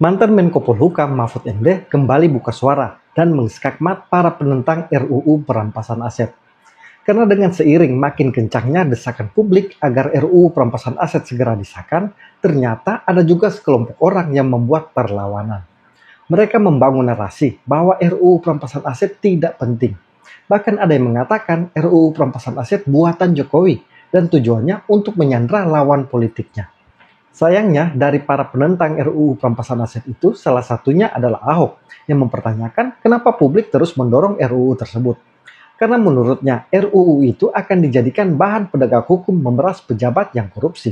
Mantan Menko Polhukam Mahfud MD kembali buka suara dan mengskakmat para penentang RUU perampasan aset. Karena dengan seiring makin kencangnya desakan publik agar RUU perampasan aset segera disahkan, ternyata ada juga sekelompok orang yang membuat perlawanan. Mereka membangun narasi bahwa RUU perampasan aset tidak penting. Bahkan ada yang mengatakan RUU perampasan aset buatan Jokowi dan tujuannya untuk menyandra lawan politiknya. Sayangnya, dari para penentang RUU perampasan aset itu, salah satunya adalah Ahok yang mempertanyakan kenapa publik terus mendorong RUU tersebut. Karena menurutnya, RUU itu akan dijadikan bahan penegak hukum memeras pejabat yang korupsi.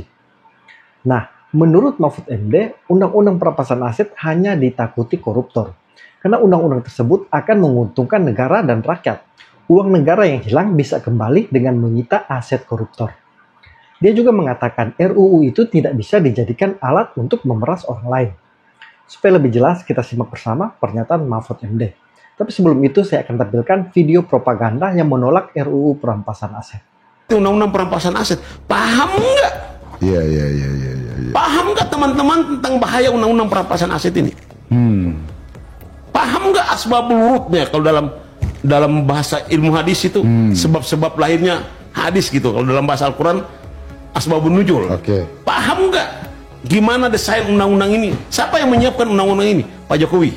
Nah, menurut Mahfud MD, Undang-Undang Perampasan Aset hanya ditakuti koruptor. Karena undang-undang tersebut akan menguntungkan negara dan rakyat. Uang negara yang hilang bisa kembali dengan menyita aset koruptor. Dia juga mengatakan RUU itu tidak bisa dijadikan alat untuk memeras orang lain. Supaya lebih jelas, kita simak bersama pernyataan Mahfud MD. Tapi sebelum itu, saya akan tampilkan video propaganda yang menolak RUU perampasan aset. Undang-undang perampasan aset, paham nggak? Iya. Paham nggak teman-teman tentang bahaya undang-undang perampasan aset ini? Paham nggak asbabul wurudnya kalau dalam bahasa ilmu hadis itu sebab-sebab lahirnya hadis gitu. Kalau dalam bahasa Al-Quran asbabun nuzul. Paham nggak gimana desain undang-undang ini? Siapa yang menyiapkan undang-undang ini? Pak Jokowi.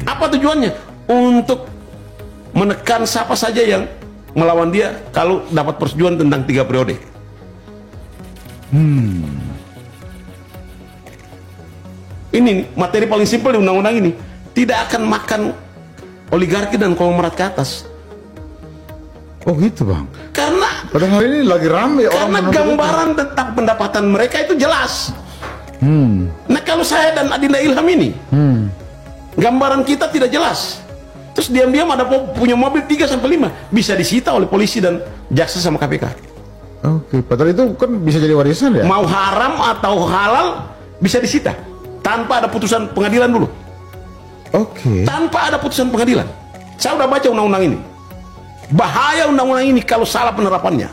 Apa tujuannya? Untuk menekan siapa saja yang melawan dia kalau dapat persetujuan tentang 3 periode. Ini materi paling simpel di undang-undang ini. Tidak akan makan oligarki dan konglomerat ke atas. Oh gitu bang. Karena padahal ini lagi rame orang. Karena gambaran tentang pendapatan mereka itu jelas. Nah kalau saya dan Adinda Ilham ini, gambaran kita tidak jelas. Terus diam-diam ada punya mobil 3-5 bisa disita oleh polisi dan jaksa sama KPK. Padahal itu kan bisa jadi warisan ya. Mau haram atau halal bisa disita tanpa ada putusan pengadilan dulu. Tanpa ada putusan pengadilan. Saya udah baca undang-undang ini. Bahaya undang-undang ini kalau salah penerapannya.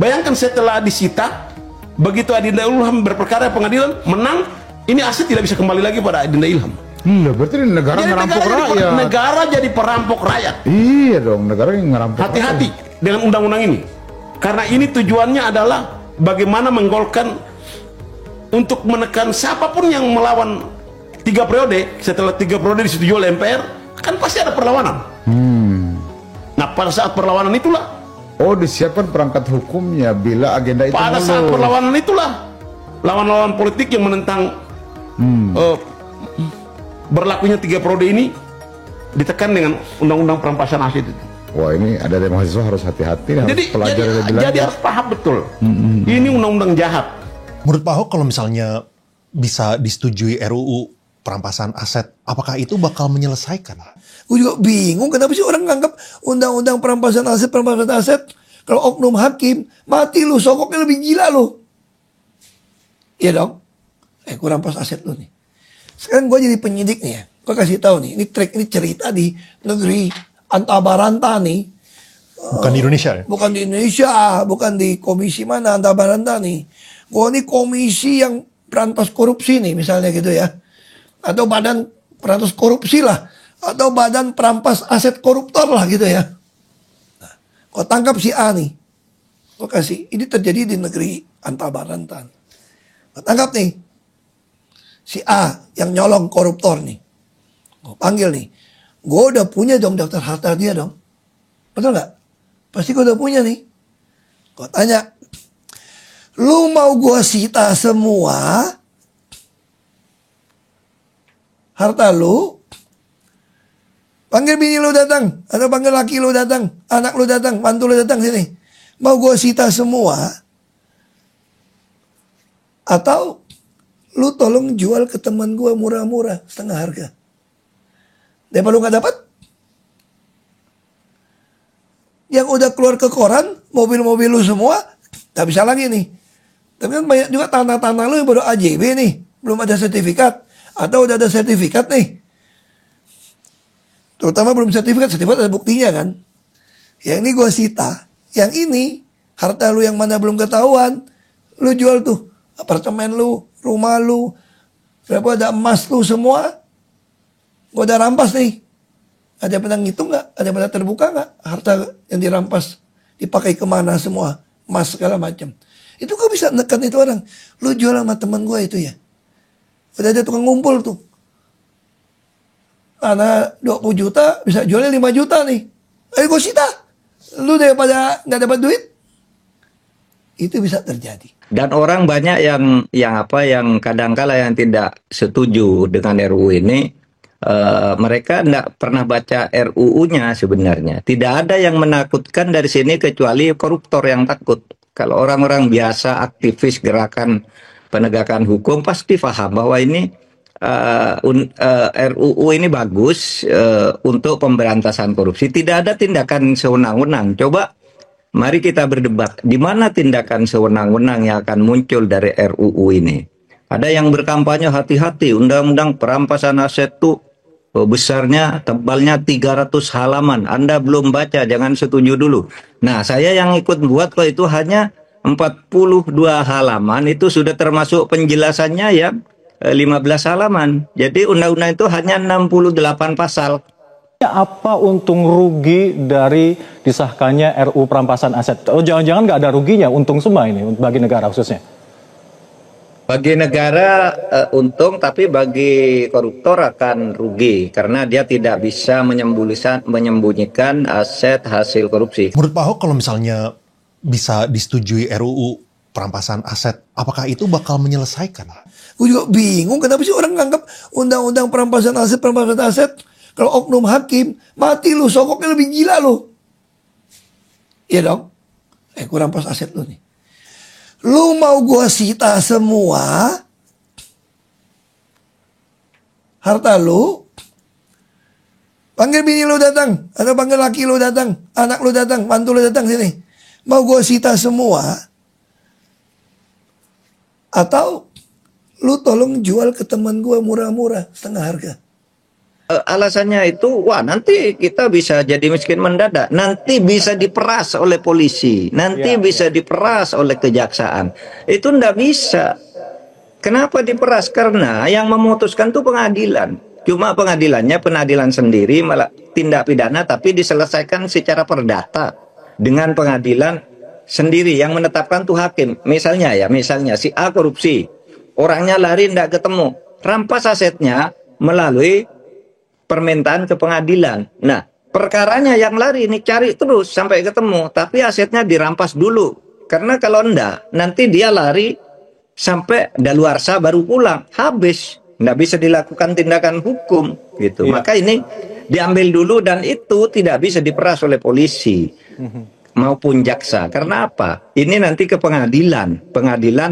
Bayangkan setelah disita, begitu Adinda Ilham berperkara pengadilan menang, ini aset tidak bisa kembali lagi pada Adinda Ilham. Berarti negara ngerampok rakyat. Negara jadi perampok rakyat. Iya dong, negara yang ngerampok. Hati-hati dengan undang-undang ini. Karena ini tujuannya adalah bagaimana menggolkan untuk menekan siapapun yang melawan 3 periode. Setelah 3 periode disetujui oleh MPR, kan pasti ada perlawanan. Nah pada saat perlawanan itulah disiapkan perangkat hukumnya bila agenda itu pada saat perlawanan itulah lawan-lawan politik yang menentang berlakunya 3 periode ini ditekan dengan undang-undang perampasan aset itu. Wah ini ada dari mahasiswa harus hati-hati. Jadi harus paham betul. Ini undang-undang jahat. Menurut Pak Ahok kalau misalnya bisa disetujui RUU perampasan aset, apakah itu bakal menyelesaikan? Gue juga bingung kenapa sih orang nganggap undang-undang perampasan aset kalau oknum hakim mati lu, sokoknya lebih gila lu. Iya dong. Gue rampas aset lu nih. Sekarang gue jadi penyidik nih ya. Gue kasih tahu nih, ini cerita di negeri Antabaranta nih. Bukan di Indonesia ya? Bukan di Indonesia, bukan di komisi mana Antabaranta nih. Gue ini komisi yang berantas korupsi nih misalnya gitu ya. Atau badan berantas korupsi lah. Atau badan perampas aset koruptor lah gitu ya. Nah, kau tangkap si A nih. Kau kasih, ini terjadi di negeri Antabaranta. Kau tangkap nih. Si A yang nyolong koruptor nih. Kau panggil nih. Gue udah punya dong daftar harta dia dong. Betul gak? Pasti gue udah punya nih. Kau tanya. Lu mau gue sita semua harta lu? Panggil bini lu datang, atau panggil laki lu datang, anak lu datang, mantu lu datang sini. Mau gue sita semua? Atau lu tolong jual ke teman gue murah-murah, setengah harga. Daripada lu gak dapat? Yang udah keluar ke koran, mobil-mobil lu semua, gak bisa lagi nih. Tapi kan banyak juga tanah-tanah lu yang baru AJB nih, belum ada sertifikat. Atau udah ada sertifikat nih. Terutama belum sertifikat ada buktinya kan. Yang ini gue sita. Yang ini, harta lu yang mana belum ketahuan, lu jual tuh apartemen lu, rumah lu, berapa ada emas lu semua, gue udah rampas nih. Ada pernah ngitung nggak? Ada pernah terbuka nggak? Harta yang dirampas dipakai kemana semua? Emas segala macam. Itu gue bisa nekan itu orang. Lu jual sama teman gue itu ya. Udah ada tukang ngumpul tuh. Karena 20 juta bisa jualnya 5 juta nih. Ayo gue sita. Lu daripada nggak dapat duit. Itu bisa terjadi. Dan orang banyak yang kadangkala yang tidak setuju dengan RUU ini. Mereka tidak pernah baca RUU-nya sebenarnya. Tidak ada yang menakutkan dari sini kecuali koruptor yang takut. Kalau orang-orang biasa, aktivis gerakan penegakan hukum pasti paham bahwa ini RUU ini bagus untuk pemberantasan korupsi. Tidak ada tindakan sewenang-wenang. Coba mari kita berdebat. Di mana tindakan sewenang-wenang yang akan muncul dari RUU ini? Ada yang berkampanye hati-hati. Undang-undang perampasan aset itu besarnya, tebalnya 300 halaman. Anda belum baca, jangan setuju dulu. Nah, saya yang ikut buat kok itu hanya 42 halaman, itu sudah termasuk penjelasannya ya 15 halaman. Jadi undang-undang itu hanya 68 pasal. Apa untung rugi dari disahkannya RUU perampasan aset? Oh, jangan-jangan nggak ada ruginya, untung semua ini bagi negara khususnya? Bagi negara untung, tapi bagi koruptor akan rugi karena dia tidak bisa menyembunyikan aset hasil korupsi. Menurut Pak Ahok, kalau misalnya bisa disetujui RUU perampasan aset, apakah itu bakal menyelesaikan? Gue juga bingung kenapa sih orang nganggap undang-undang perampasan aset, kalau oknum hakim mati lu, sokoknya lebih gila lu. Iya dong. Gue rampas aset lu nih. Lu mau gua sita semua harta lu, panggil bini lu datang, atau panggil laki lu datang, anak lu datang, mantu lu datang sini. Mau gua sita semua, atau lu tolong jual ke teman gua murah-murah, setengah harga. Alasannya itu, wah nanti kita bisa jadi miskin mendadak, nanti bisa diperas oleh polisi, nanti bisa diperas oleh kejaksaan. Itu ndak bisa. Kenapa diperas? Karena yang memutuskan itu pengadilan. Cuma pengadilan sendiri malah tindak pidana, tapi diselesaikan secara perdata dengan pengadilan sendiri. Yang menetapkan tuh hakim. Misalnya si A korupsi, orangnya lari ndak ketemu, rampas asetnya melalui permintaan ke pengadilan. Nah, perkaranya yang lari ini cari terus sampai ketemu, tapi asetnya dirampas dulu. Karena kalau enggak, nanti dia lari sampai daluarsa baru pulang, habis. Nggak bisa dilakukan tindakan hukum gitu. Maka ini diambil dulu dan itu tidak bisa diperas oleh polisi maupun jaksa. Karena apa? Ini nanti ke pengadilan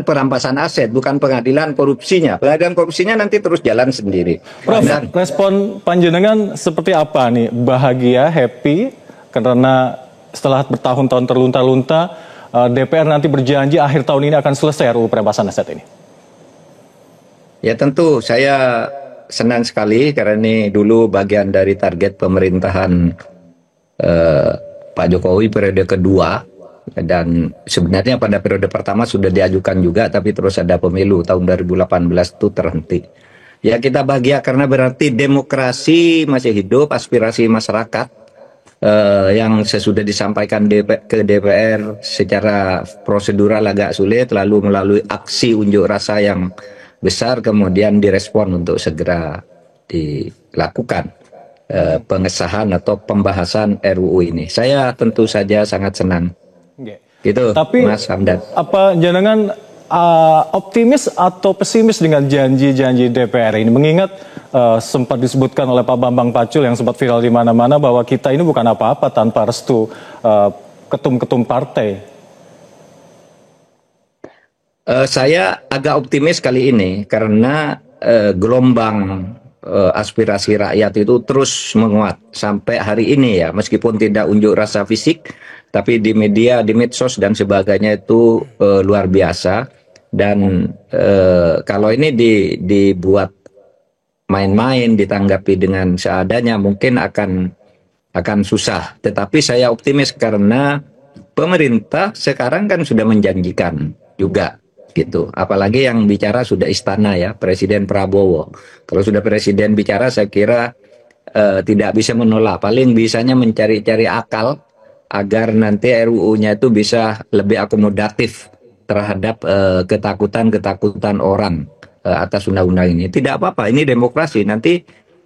perampasan aset, bukan pengadilan korupsinya. Pengadilan korupsinya nanti terus jalan sendiri. Prof, respon panjenengan seperti apa nih? Bahagia, happy, karena setelah bertahun-tahun terlunta-lunta, DPR nanti berjanji akhir tahun ini akan selesai RUU perampasan aset ini. Ya tentu saya senang sekali karena ini dulu bagian dari target pemerintahan Pak Jokowi periode kedua, dan sebenarnya pada periode pertama sudah diajukan juga, tapi terus ada pemilu tahun 2018 itu terhenti. Ya kita bahagia karena berarti demokrasi masih hidup, aspirasi masyarakat yang sesudah disampaikan ke DPR secara prosedural agak sulit, lalu melalui aksi unjuk rasa yang besar kemudian direspon untuk segera dilakukan pengesahan atau pembahasan RUU ini. Saya tentu saja sangat senang. Gitu, tapi, Mas Hamdan. Apa jenengan optimis atau pesimis dengan janji-janji DPR ini? Mengingat sempat disebutkan oleh Pak Bambang Pacul yang sempat viral di mana-mana bahwa kita ini bukan apa-apa tanpa restu ketum-ketum partai. Saya agak optimis kali ini karena gelombang aspirasi rakyat itu terus menguat sampai hari ini ya, meskipun tidak unjuk rasa fisik, tapi di media, di medsos dan sebagainya itu luar biasa. Dan kalau ini dibuat main-main, ditanggapi dengan seadanya, mungkin akan susah. Tetapi saya optimis karena pemerintah sekarang kan sudah menjanjikan juga gitu. Apalagi yang bicara sudah istana ya, Presiden Prabowo. Kalau sudah Presiden bicara, saya kira tidak bisa menolak. Paling bisanya mencari-cari akal agar nanti RUU-nya itu bisa lebih akomodatif terhadap ketakutan-ketakutan orang atas undang-undang ini. Tidak apa-apa, ini demokrasi. Nanti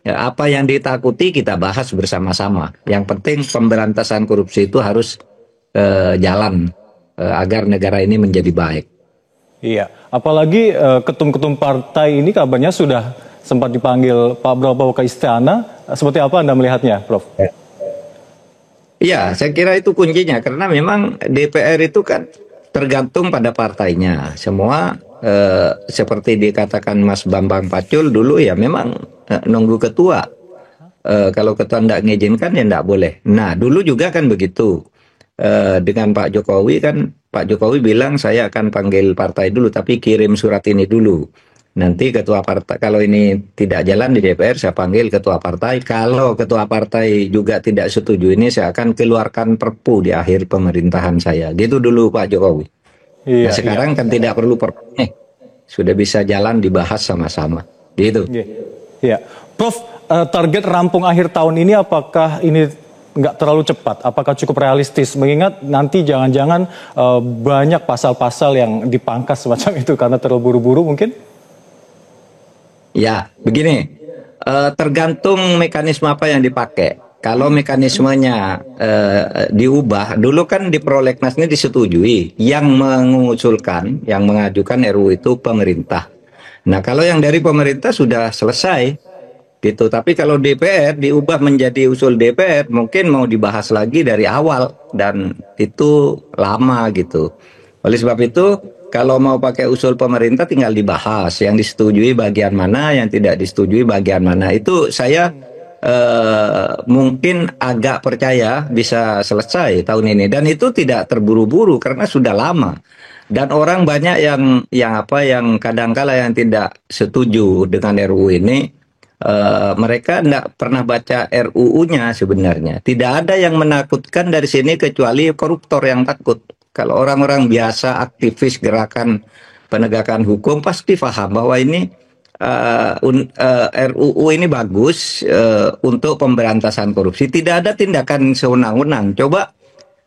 apa yang ditakuti kita bahas bersama-sama. Yang penting pemberantasan korupsi itu harus jalan agar negara ini menjadi baik. Iya, apalagi ketum-ketum partai ini kabarnya sudah sempat dipanggil Pak Prabowo ke istana. Seperti apa Anda melihatnya, Prof? Iya, saya kira itu kuncinya. Karena memang DPR itu kan tergantung pada partainya. Semua seperti dikatakan Mas Bambang Pacul dulu ya memang nunggu ketua. Kalau ketua tidak mengizinkan ya tidak boleh. Nah, dulu juga kan begitu. Dengan Pak Jokowi kan, Pak Jokowi bilang saya akan panggil partai dulu, tapi kirim surat ini dulu. Nanti ketua partai, kalau ini tidak jalan di DPR, saya panggil ketua partai. Kalau ketua partai juga tidak setuju ini, saya akan keluarkan perpu di akhir pemerintahan saya. Gitu dulu Pak Jokowi. Iya, nah, sekarang kan tidak perlu perpu. Sudah bisa jalan dibahas sama-sama. Gitu. Iya. Prof, target rampung akhir tahun ini apakah ini nggak terlalu cepat? Apakah cukup realistis? Mengingat nanti jangan-jangan banyak pasal-pasal yang dipangkas semacam itu karena terlalu buru-buru mungkin? Ya, begini, tergantung mekanisme apa yang dipakai. Kalau mekanismenya diubah, dulu kan di prolegnas ini disetujui. Yang mengusulkan, yang mengajukan RUU itu pemerintah. Nah, kalau yang dari pemerintah sudah selesai, gitu. Tapi kalau DPR diubah menjadi usul DPR, mungkin mau dibahas lagi dari awal. Dan itu lama gitu. Oleh sebab itu, kalau mau pakai usul pemerintah tinggal dibahas, yang disetujui bagian mana, yang tidak disetujui bagian mana. Itu saya mungkin agak percaya bisa selesai tahun ini, dan itu tidak terburu-buru karena sudah lama. Dan orang banyak yang kadangkala yang tidak setuju dengan RUU ini, mereka tidak pernah baca RUU-nya sebenarnya. Tidak ada yang menakutkan dari sini kecuali koruptor yang takut. Kalau orang-orang biasa, aktivis gerakan penegakan hukum pasti paham bahwa ini RUU ini bagus untuk pemberantasan korupsi. Tidak ada tindakan sewenang-wenang. Coba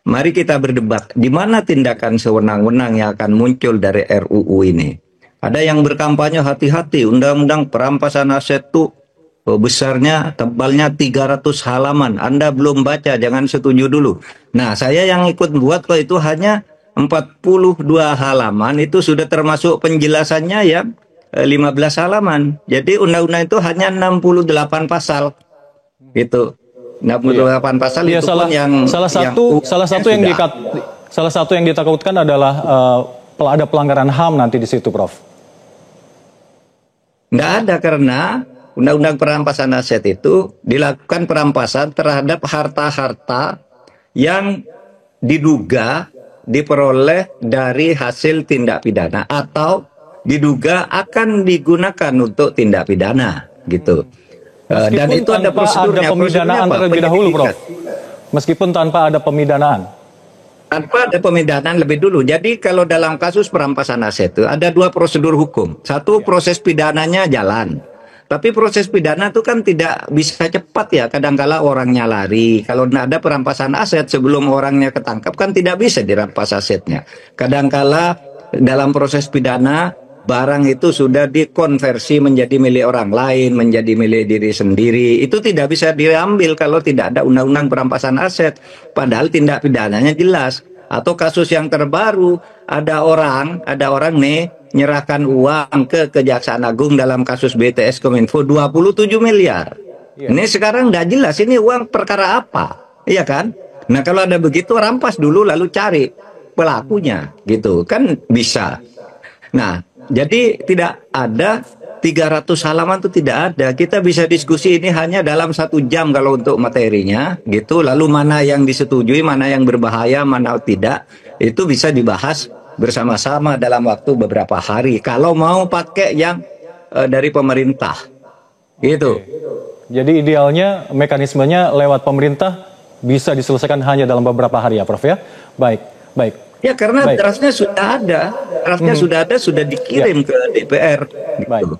mari kita berdebat. Di mana tindakan sewenang-wenang yang akan muncul dari RUU ini? Ada yang berkampanye hati-hati. Undang-undang perampasan aset itu besarnya, tebalnya 300 halaman. Anda belum baca, jangan setuju dulu. Nah, saya yang ikut buat kok itu hanya 42 halaman. Itu sudah termasuk penjelasannya ya 15 halaman. Jadi undang-undang itu hanya 68 pasal. Gitu. 68 pasal itu pun yang salah satu yang ditakutkan adalah ada pelanggaran HAM nanti di situ, Prof. Nggak ada, karena Undang-Undang perampasan aset itu dilakukan perampasan terhadap harta-harta yang diduga diperoleh dari hasil tindak pidana atau diduga akan digunakan untuk tindak pidana, gitu. Dan itu ada prosedurnya. Ada pemidanaan terlebih dahulu, Prof. Meskipun tanpa ada pemidanaan. Tanpa ada pemidanaan lebih dulu. Jadi kalau dalam kasus perampasan aset itu ada dua prosedur hukum. Satu, proses pidananya jalan. Tapi proses pidana itu kan tidak bisa cepat ya. Kadangkala orangnya lari. Kalau tidak ada perampasan aset sebelum orangnya ketangkap kan tidak bisa dirampas asetnya. Kadangkala dalam proses pidana barang itu sudah dikonversi menjadi milik orang lain, menjadi milik diri sendiri. Itu tidak bisa diambil kalau tidak ada undang-undang perampasan aset. Padahal tindak pidananya jelas. Atau kasus yang terbaru, ada orang nih nyerahkan uang ke Kejaksaan Agung dalam kasus BTS Kominfo 27 miliar. Ini sekarang nggak jelas ini uang perkara apa, iya kan? Nah kalau ada begitu rampas dulu lalu cari pelakunya, gitu kan bisa. Nah jadi tidak ada 300 halaman itu tidak ada. Kita bisa diskusi ini hanya dalam 1 jam kalau untuk materinya, gitu. Lalu mana yang disetujui, mana yang berbahaya, mana tidak, itu bisa dibahas bersama-sama dalam waktu beberapa hari. Kalau mau pakai yang dari pemerintah, gitu. Jadi idealnya mekanismenya lewat pemerintah bisa diselesaikan hanya dalam beberapa hari ya, Prof ya. Baik. Ya karena Baik. draftnya sudah ada, sudah dikirim ke DPR. Baik. Gitu.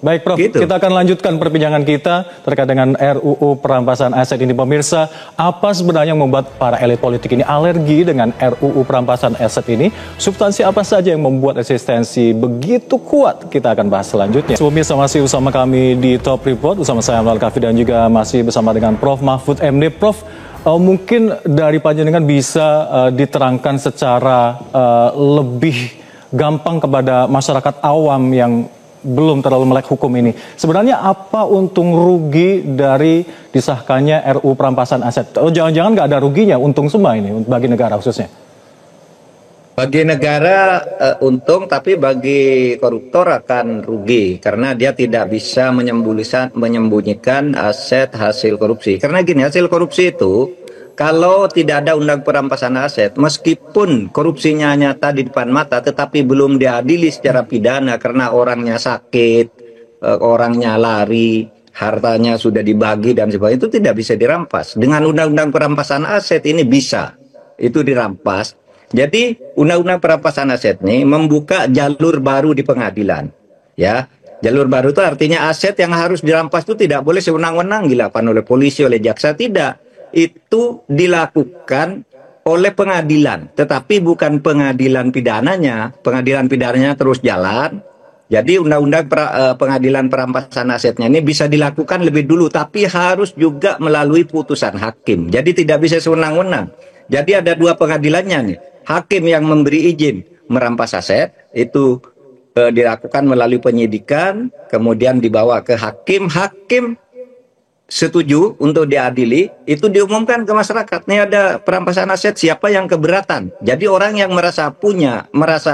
Baik, Prof. Gitu. Kita akan lanjutkan perbincangan kita terkait dengan RUU perampasan aset ini, pemirsa. Apa sebenarnya yang membuat para elit politik ini alergi dengan RUU perampasan aset ini? Substansi apa saja yang membuat resistensi begitu kuat? Kita akan bahas selanjutnya. Pemirsa, masih bersama kami di Top Report, bersama saya Amral Kafi dan juga masih bersama dengan Prof. Mahfud MD. Prof, mungkin dari panjenengan bisa diterangkan secara lebih gampang kepada masyarakat awam yang belum terlalu melek hukum ini. Sebenarnya apa untung rugi dari disahkannya RUU perampasan aset? Oh, jangan-jangan nggak ada ruginya, untung semua ini bagi negara khususnya? Bagi negara untung, tapi bagi koruptor akan rugi karena dia tidak bisa menyembunyikan aset hasil korupsi. Karena gini, hasil korupsi itu kalau tidak ada undang perampasan aset, meskipun korupsinya nyata di depan mata, tetapi belum diadili secara pidana karena orangnya sakit, orangnya lari, hartanya sudah dibagi dan sebagainya, itu tidak bisa dirampas. Dengan undang-undang perampasan aset ini bisa, itu dirampas. Jadi undang-undang perampasan aset ini membuka jalur baru di pengadilan, ya. Jalur baru itu artinya aset yang harus dirampas itu tidak boleh sewenang-wenang dilakukan oleh polisi, oleh jaksa, tidak. Itu dilakukan oleh pengadilan, tetapi bukan pengadilan pidananya. Pengadilan pidananya terus jalan. Jadi undang-undang pengadilan perampasan asetnya ini bisa dilakukan lebih dulu, tapi harus juga melalui putusan hakim. Jadi tidak bisa sewenang-wenang. Jadi ada dua pengadilannya nih. Hakim yang memberi izin merampas aset itu dilakukan melalui penyidikan, kemudian dibawa ke hakim. Hakim setuju untuk diadili, itu diumumkan ke masyarakat. Ini ada perampasan aset, siapa yang keberatan. Jadi orang yang merasa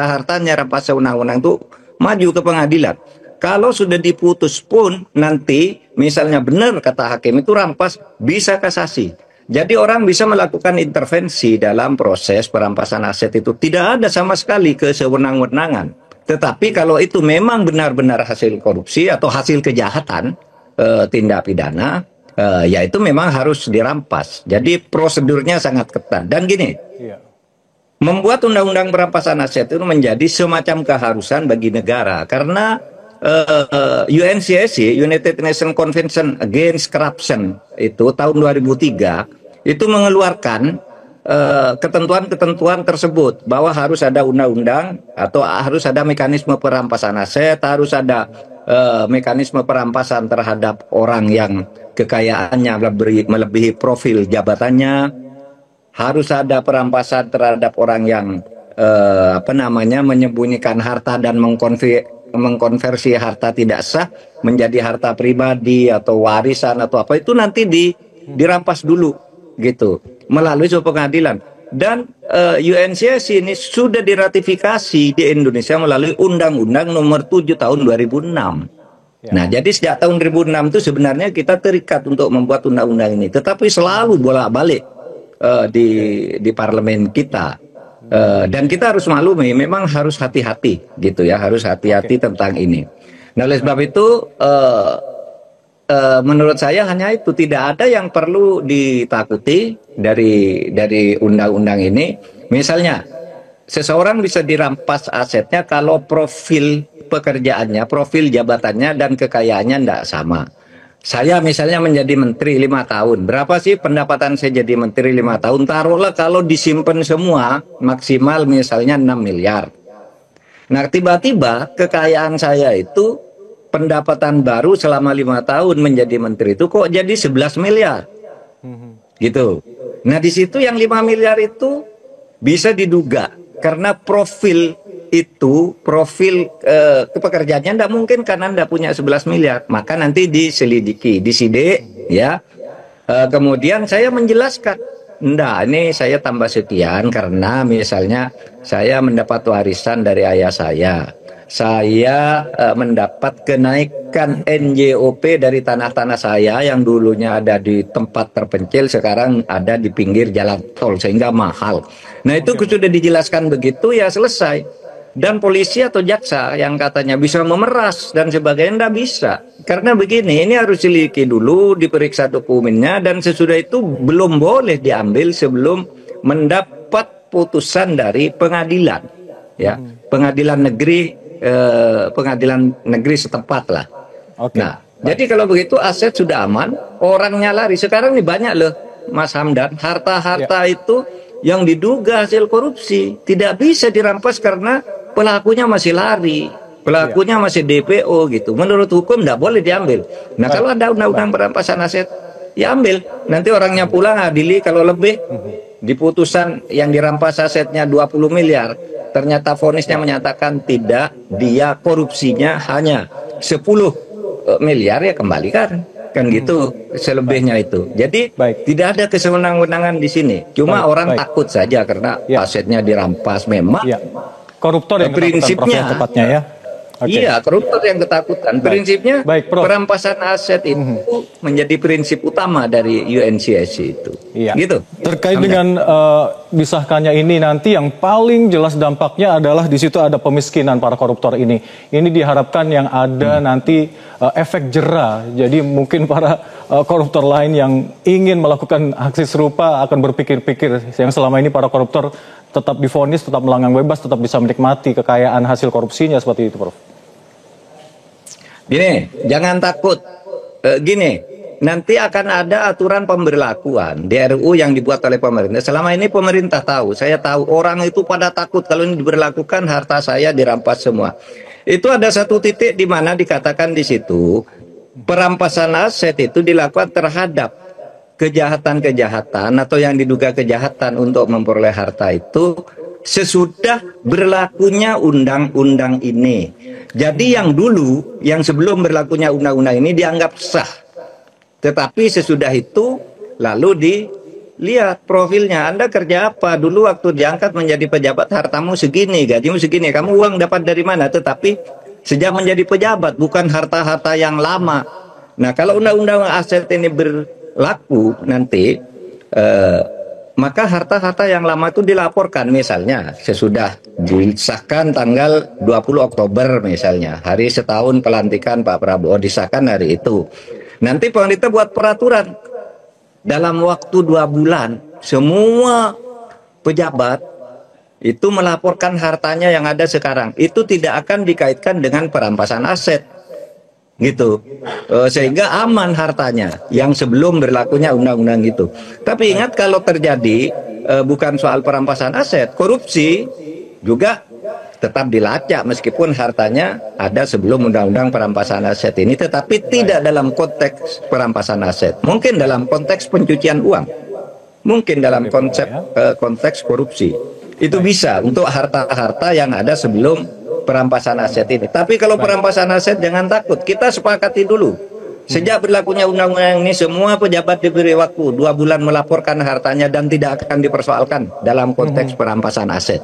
hartanya rampas sewenang-wenang itu maju ke pengadilan. Kalau sudah diputus pun nanti, misalnya benar kata hakim itu rampas, bisa kasasi. Jadi orang bisa melakukan intervensi dalam proses perampasan aset itu. Tidak ada sama sekali kesewenang-wenangan. Tetapi kalau itu memang benar-benar hasil korupsi atau hasil kejahatan, tindak pidana, ya itu memang harus dirampas. Jadi prosedurnya sangat ketat. Dan gini, membuat undang-undang perampasan aset itu menjadi semacam keharusan bagi negara. Karena UNCSC, United Nations Convention Against Corruption, itu tahun 2003, itu mengeluarkan ketentuan-ketentuan tersebut bahwa harus ada undang-undang atau harus ada mekanisme perampasan aset, harus ada mekanisme perampasan terhadap orang yang kekayaannya melebihi profil jabatannya, harus ada perampasan terhadap orang yang menyembunyikan harta dan mengkonversi harta tidak sah menjadi harta pribadi atau warisan atau apa, itu nanti dirampas dulu gitu melalui sebuah pengadilan. Dan UNCSC ini sudah diratifikasi di Indonesia melalui Undang-Undang Nomor 7 Tahun 2006. Nah, jadi sejak tahun 2006 itu sebenarnya kita terikat untuk membuat undang-undang ini, tetapi selalu bolak-balik di parlemen kita. Dan kita harus maklumi, memang harus hati-hati gitu ya, harus hati-hati tentang ini. Nah, oleh sebab itu menurut saya hanya itu, tidak ada yang perlu ditakuti dari undang-undang ini. Misalnya, seseorang bisa dirampas asetnya kalau profil pekerjaannya, profil jabatannya dan kekayaannya tidak sama. Saya misalnya menjadi menteri 5 tahun. Berapa sih pendapatan saya jadi menteri 5 tahun? Taruhlah kalau disimpan semua, maksimal misalnya 6 miliar. Nah, tiba-tiba kekayaan saya itu, pendapatan baru selama 5 tahun menjadi menteri itu kok jadi 11 miliar. Gitu. Nah, di situ yang 5 miliar itu bisa diduga karena profil itu, profil pekerjaannya tidak mungkin karena tidak punya 11 miliar. Maka nanti diselidiki, disidik ya. Kemudian saya menjelaskan, enggak, ini saya tambah sekian karena misalnya saya mendapat warisan dari ayah saya mendapat kenaikan NJOP dari tanah-tanah saya yang dulunya ada di tempat terpencil, sekarang ada di pinggir jalan tol sehingga mahal. Nah, itu sudah dijelaskan begitu ya selesai. Dan polisi atau jaksa yang katanya bisa memeras dan sebagainya tidak bisa. Karena begini, ini harus diliki dulu, diperiksa dokumennya, dan sesudah itu belum boleh diambil sebelum mendapat putusan dari pengadilan, ya, pengadilan negeri setempat lah. Oke. Nah, jadi kalau begitu aset sudah aman, orangnya lari. Sekarang ini banyak loh, Mas Hamdan, harta-harta itu yang diduga hasil korupsi tidak bisa dirampas karena pelakunya masih lari, pelakunya masih DPO gitu. Menurut hukum tidak boleh diambil. Nah, kalau ada undang-undang perampasan aset, ya ambil. Nanti orangnya pulang adili kalau lebih. Di putusan yang dirampas asetnya 20 miliar, ternyata vonisnya menyatakan tidak, dia korupsinya hanya 10 miliar, ya kembalikan. Kan gitu selebihnya itu. Jadi tidak ada kesewenang-wenangan di sini. Cuma orang takut saja karena asetnya dirampas. Memang koruptor yang prinsipnya tepatnya ya. Iya, koruptor yang ketakutan. Prinsipnya perampasan aset itu menjadi prinsip utama dari UNCSC itu. Iya. Gitu. Terkait dengan disahkannya ini, nanti yang paling jelas dampaknya adalah di situ ada pemiskinan para koruptor ini. Ini diharapkan yang ada nanti efek jera. Jadi mungkin para koruptor lain yang ingin melakukan aksi serupa akan berpikir-pikir. Yang selama ini para koruptor tetap divonis, tetap melanggang bebas, tetap bisa menikmati kekayaan hasil korupsinya seperti itu, Prof. Gini, jangan takut. Gini, nanti akan ada aturan pemberlakuan di RUU yang dibuat oleh pemerintah. Selama ini pemerintah tahu, saya tahu orang itu pada takut kalau ini diberlakukan harta saya dirampas semua. Itu ada satu titik di mana dikatakan di situ perampasan aset itu dilakukan terhadap kejahatan-kejahatan atau yang diduga kejahatan untuk memperoleh harta itu sesudah berlakunya undang-undang ini. Jadi yang dulu, yang sebelum berlakunya undang-undang ini dianggap sah. Tetapi sesudah itu lalu dilihat profilnya. Anda kerja apa? Dulu waktu diangkat menjadi pejabat hartamu segini, gajimu segini. Kamu uang dapat dari mana? Tetapi sejak menjadi pejabat bukan harta-harta yang lama. Nah, kalau undang-undang aset ini berlaku nanti, maka harta-harta yang lama itu dilaporkan. Misalnya sesudah disahkan tanggal 20 Oktober misalnya, hari setahun pelantikan Pak Prabowo, disahkan hari itu. Nanti pemerintah buat peraturan dalam waktu 2 bulan semua pejabat itu melaporkan hartanya yang ada sekarang. Itu tidak akan dikaitkan dengan perampasan aset. Gitu, sehingga aman hartanya yang sebelum berlakunya undang-undang itu. Tapi ingat, kalau terjadi bukan soal perampasan aset, korupsi juga tetap dilacak meskipun hartanya ada sebelum undang-undang perampasan aset ini, tetapi tidak dalam konteks perampasan aset. Mungkin dalam konteks pencucian uang, mungkin dalam konteks korupsi. Itu bisa untuk harta-harta yang ada sebelum perampasan aset ini. Tapi kalau perampasan aset jangan takut, kita sepakati dulu. Sejak berlakunya undang-undang ini semua pejabat diberi waktu 2 bulan melaporkan hartanya dan tidak akan dipersoalkan dalam konteks perampasan aset.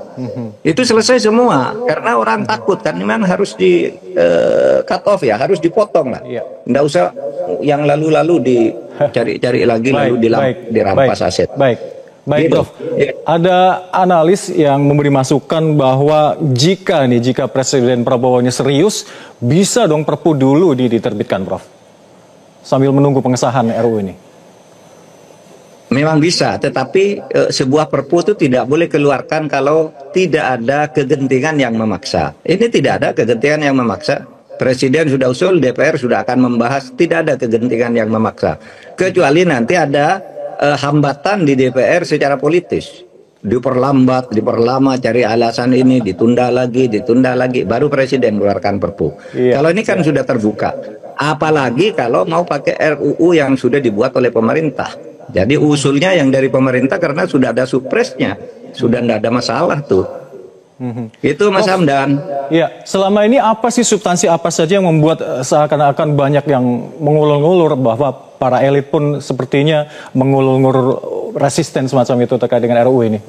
Itu selesai semua karena orang takut kan, memang harus di cut off ya, harus dipotong lah. Nggak usah yang lalu-lalu dicari-cari lagi lalu dirampas aset. Baik, Prof. Ada analis yang memberi masukan bahwa jika Presiden Prabowo nya serius, bisa dong Perpu dulu diterbitkan, Prof, sambil menunggu pengesahan RUU ini. Memang bisa, tetapi sebuah Perpu itu tidak boleh keluarkan kalau tidak ada kegentingan yang memaksa. Ini tidak ada kegentingan yang memaksa. Presiden sudah usul, DPR sudah akan membahas, tidak ada kegentingan yang memaksa. Kecuali nanti ada hambatan di DPR secara politis, diperlambat, diperlama, cari alasan ini, ditunda lagi, baru Presiden mengeluarkan Perpu. Kalau ini kan sudah terbuka, apalagi kalau mau pakai RUU yang sudah dibuat oleh pemerintah. Jadi usulnya yang dari pemerintah karena sudah ada supresnya, sudah tidak ada masalah tuh. Itu Mas Hamdan. Iya, selama ini apa sih substansi apa saja yang membuat seakan-akan banyak yang mengulur-ngulur, bahwa para elit pun sepertinya mengulur-ngulur resisten semacam itu terkait dengan RUU ini?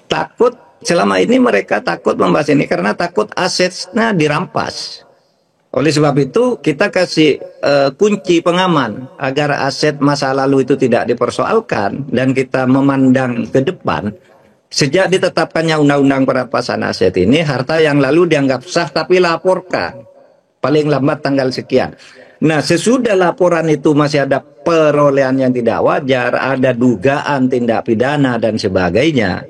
Takut, selama ini mereka takut membahas ini karena takut asetnya dirampas. Oleh sebab itu kita kasih kunci pengaman agar aset masa lalu itu tidak dipersoalkan dan kita memandang ke depan. Sejak ditetapkannya undang-undang perampasan aset ini, harta yang lalu dianggap sah tapi laporkan paling lambat tanggal sekian. Nah, sesudah laporan itu masih ada perolehan yang tidak wajar, ada dugaan tindak pidana dan sebagainya,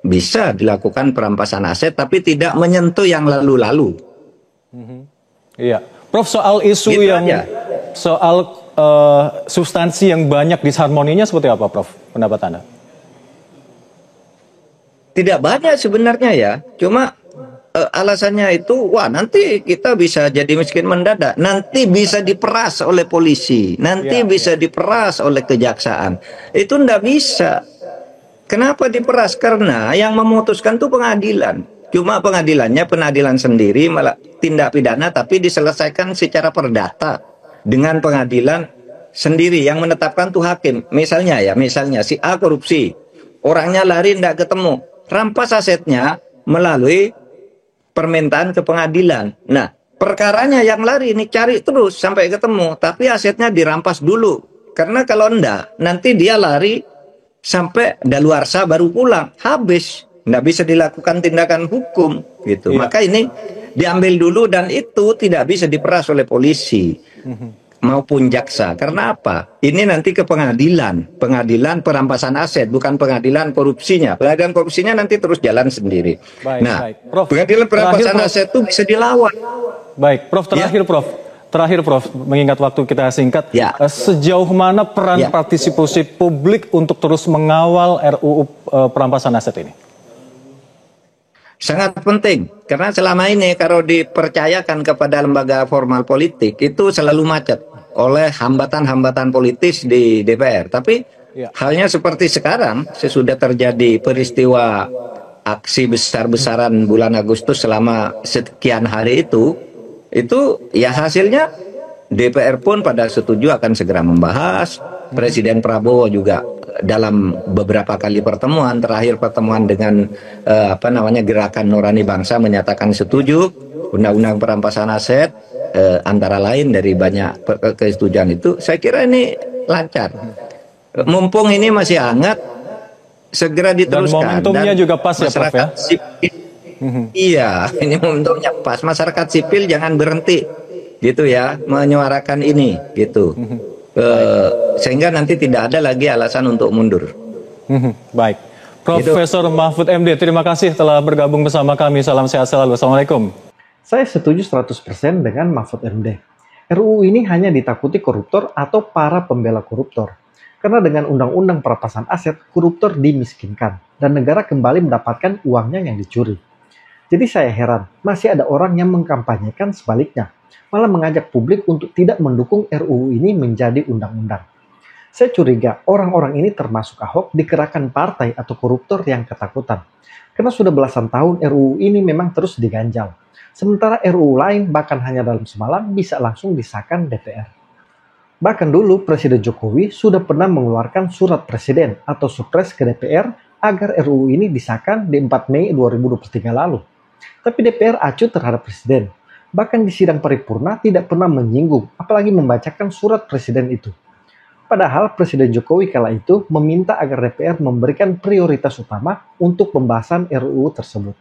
bisa dilakukan perampasan aset, tapi tidak menyentuh yang lalu-lalu. Iya, Prof, soal isu Gitu yang aja. soal substansi yang banyak disharmoninya seperti apa, Prof? Pendapat Anda? Tidak banyak sebenarnya ya, cuma alasannya itu, wah nanti kita bisa jadi miskin mendadak, nanti bisa diperas oleh polisi, nanti bisa diperas oleh kejaksaan. Itu ndak bisa. Kenapa diperas? Karena yang memutuskan itu pengadilan. Cuma pengadilan sendiri malah tindak pidana, tapi diselesaikan secara perdata dengan pengadilan sendiri. Yang menetapkan tuh hakim. Misalnya si A korupsi, orangnya lari ndak ketemu, rampas asetnya melalui permintaan ke pengadilan. Nah, perkaranya yang lari ini cari terus sampai ketemu, tapi asetnya dirampas dulu. Karena kalau enggak, nanti dia lari sampai daluarsa baru pulang, habis. Enggak bisa dilakukan tindakan hukum gitu. Maka ini diambil dulu dan itu tidak bisa diperas oleh polisi maupun jaksa. Karena apa? Ini nanti ke pengadilan perampasan aset, bukan pengadilan korupsinya. Pengadilan korupsinya nanti terus jalan sendiri. Baik. Prof, Pengadilan perampasan aset itu bisa dilawan. Baik, Prof, terakhir Prof, mengingat waktu kita singkat, sejauh mana peran partisipasi publik untuk terus mengawal RUU perampasan aset ini? Sangat penting, karena selama ini kalau dipercayakan kepada lembaga formal politik itu selalu macet oleh hambatan-hambatan politis di DPR. Tapi halnya seperti sekarang, sesudah terjadi peristiwa aksi besar-besaran bulan Agustus selama sekian hari itu ya hasilnya DPR pun pada setuju akan segera membahas. Presiden Prabowo juga dalam beberapa kali pertemuan, terakhir pertemuan dengan Gerakan Nurani Bangsa menyatakan setuju undang-undang perampasan aset, antara lain dari banyak kesetujuan itu. Saya kira ini lancar. Mumpung ini masih hangat, segera diteruskan. Dan momentumnya juga pas ya, Prof, ya? Iya, ini momentumnya pas. Masyarakat sipil jangan berhenti gitu ya menyuarakan ini gitu. Sehingga nanti tidak ada lagi alasan untuk mundur. Baik. Profesor Mahfud MD, terima kasih telah bergabung bersama kami. Salam sehat selalu. Assalamualaikum. Saya setuju 100% dengan Mahfud MD. RUU ini hanya ditakuti koruptor atau para pembela koruptor. Karena dengan undang-undang perampasan aset, koruptor dimiskinkan dan negara kembali mendapatkan uangnya yang dicuri. Jadi saya heran, masih ada orang yang mengkampanyekan sebaliknya, malah mengajak publik untuk tidak mendukung RUU ini menjadi undang-undang. Saya curiga orang-orang ini termasuk Ahok dikerahkan partai atau koruptor yang ketakutan. Karena sudah belasan tahun RUU ini memang terus diganjal. Sementara RUU lain bahkan hanya dalam semalam bisa langsung disahkan DPR. Bahkan dulu Presiden Jokowi sudah pernah mengeluarkan surat presiden atau supres ke DPR agar RUU ini disahkan di 4 Mei 2023 lalu. Tapi DPR acuh terhadap presiden. Bahkan di sidang paripurna tidak pernah menyinggung, apalagi membacakan surat presiden itu. Padahal Presiden Jokowi kala itu meminta agar DPR memberikan prioritas utama untuk pembahasan RUU tersebut.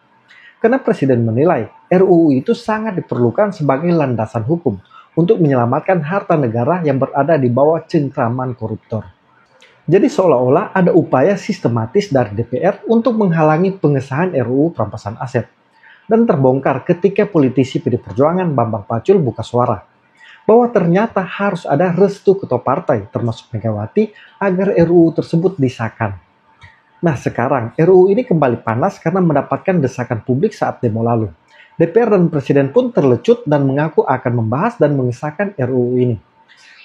Karena Presiden menilai RUU itu sangat diperlukan sebagai landasan hukum untuk menyelamatkan harta negara yang berada di bawah cengkraman koruptor. Jadi seolah-olah ada upaya sistematis dari DPR untuk menghalangi pengesahan RUU perampasan aset. Dan terbongkar ketika politisi PD Perjuangan Bambang Pacul buka suara bahwa ternyata harus ada restu ketua partai termasuk Megawati agar RUU tersebut disahkan. Nah sekarang RUU ini kembali panas karena mendapatkan desakan publik saat demo lalu. DPR dan Presiden pun terlecut dan mengaku akan membahas dan mengesahkan RUU ini.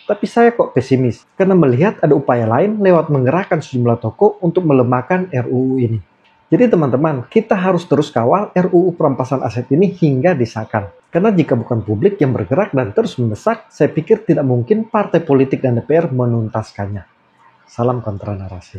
Tapi saya kok pesimis karena melihat ada upaya lain lewat mengerahkan sejumlah tokoh untuk melemahkan RUU ini. Jadi teman-teman, kita harus terus kawal RUU perampasan aset ini hingga disahkan. Karena jika bukan publik yang bergerak dan terus mendesak, saya pikir tidak mungkin partai politik dan DPR menuntaskannya. Salam kontra narasi.